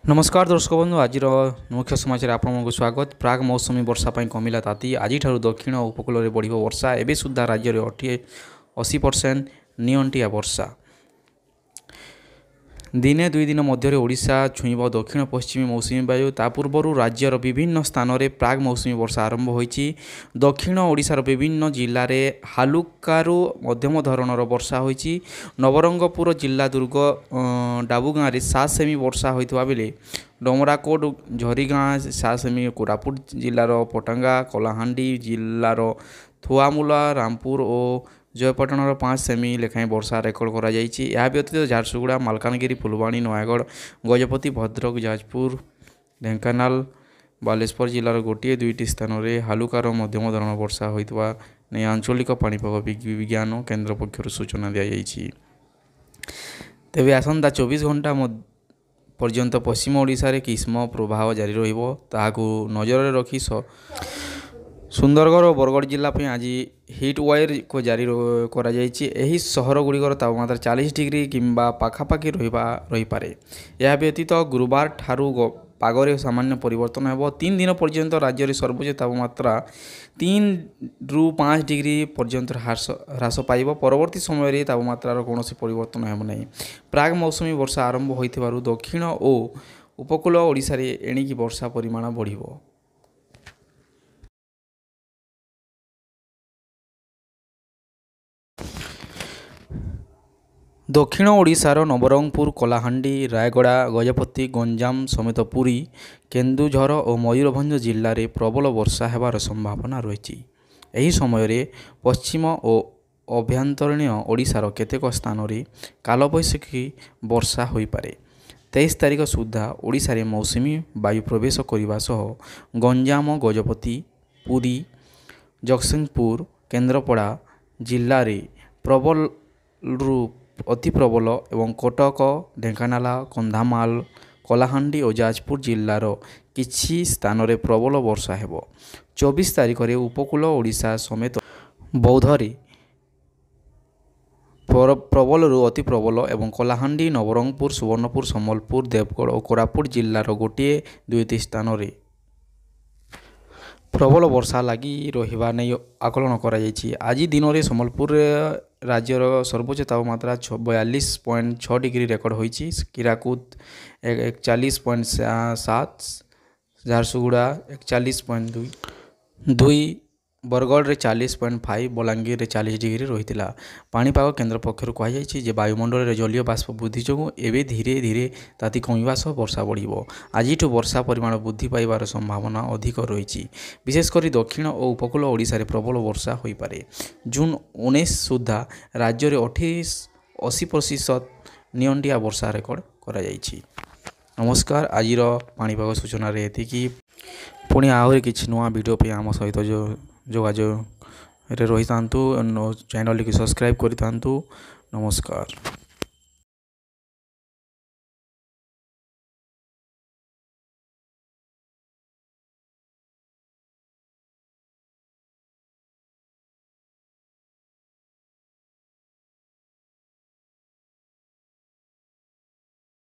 नमस्कार दर्शक बंधु आज मुख्य समाचार आपको स्वागत। प्राग मौसमी वर्षा पर कमिला ताती आज दक्षिण उपकूल में बढ़ वर्षा एवं सुधा राज्य में 80% नियंटिया वर्षा दिने दुई दिन मध्य ओडिशा छुईब दक्षिण पश्चिमी मौसुमी वायु ता पूर्व राज्यर विभिन्न स्थान में प्राग मौसुमी वर्षा आरंभ होईछि। दक्षिण ओडिशार विभिन्न जिले में हालुकारु मध्यम धरणर वर्षा होईछि। नवरंगपुर जिला दुर्ग डाबुगाँ 7 सेमी वर्षा होइतबा बेले डमराकोट झरीगाँ 7 सेमी, कोरापुट जिलार पटांगा, कलाहांडी जिलार थुआमुला, रामपुर और जयपटणार 5 सेमी लेखाएं वर्षा रेकर्ड करा जाइछि। यह व्यतीत झारसुगुड़ा, मालकानगिरी, फुलवाणी, नयागढ़, गजपति, भद्रक, जाजपुर, ढेंकानाल, बालेश्वर जिलार गोटे दुईटी स्थान में हालुकार मध्यम धरण वर्षा होइतबा नै आंचलिक पाणीपाग विज्ञान केन्द्र पक्षर सूचना दी जाइछि। तेबे आसंता 24 घंटा पर्यंत पश्चिम ओडिशा रे ग्रीष्म प्रभाव जारी रहिबो ताहाकु नजर रखी सुंदरगढ़ और बरगढ़ जिला पे आज हिट वायर को जारी करा जाइछि। एही सहर गुड़िकर तापमात्रा 40 डिग्री किंबा पाखापाखि रही पारे। यह व्यतीत गुरुवार ठारू पागरे सामान्य परिवर्तन हेबो। 3 दिन पर्यंत राज्य में सर्वोच्च तापमात्रा 3 ରୁ 5 डिग्री पर्यंत ह्रास पाइब। परवर्ती समय रे तापमात्रार कौनसी परिवर्तन हेबो नहीं। प्राग मौसमी वर्षा आरंभ होइथिबारु दक्षिण और उपकूल ओडिशा रे एणिकी वर्षा परिमाण बढ़िबो। दक्षिण ओडिशार नवरंगपुर, कलाहांडी, रायगड़ा, गजपति, गंजाम समेत पुरी, केन्दुझर और मयूरभंज जिले में प्रबल वर्षा हेबार संभावना रही। एही समय रे पश्चिम और अभ्यंतरीण ओडिशार केतेक स्थान में कालबैशाखी वर्षा होई पारे। 23 तारिख सुधा ओडिशा रे मौसुमी वायु प्रवेश करने सह गंजाम, गजपति, पुरी, जगतसिंहपुर, केन्द्रापड़ा जिले में प्रबल अति प्रबल एवं कटक, ढेंकानाल, कंधामाल, कलाहांडी और जाजपुर जिलार किछि स्थान में प्रबल वर्षा हेबो। 24 तारिख में उपकूल ओडिशा समेत बौद्धरे प्रबल अति प्रबल एवं कलाहांडी, नवरंगपुर, सुवर्णपुर, सम्बलपुर, देवगढ़ और कोरापुट जिलार गोटे दुईटी स्थान में प्रबल वर्षा लगी रहिबा नै आकलन करा जाइछि। आज दिन में सम्बलपुर राज्यर सर्वोच्च तापमात्रा 42.6 डिग्री रेकर्ड होइछि। कीराकुद 41.7, झारसुगुड़ा 41.2, बरगढ़ रे 40.5, बलांगीर रे 40 डिग्री रही। पाणीपाग केन्द्र पक्षर कहुई वायुमंडल में जलीय बाष्प वृद्धि जो एवं धीरे धीरे ताती कमिबा सह वर्षा बढ़िबो। आज वर्षा परिमाण वृद्धि पाइबार संभावना अधिक रही। विशेषकर दक्षिण और उपकूल ओडिशा रे प्रबल वर्षा होई पारे। जून 19 सुधा राज्य में 80% नियंटिया वर्षा रेकर्ड करा जाइछि। नमस्कार, आज पाणीपाग सूचना रे एतिकी। पुणी आहरी किछि नुआ वीडियो पे आम सहित जोगाजोग रही था। चैनल की सब्सक्राइब करि थांतु। नमस्कार।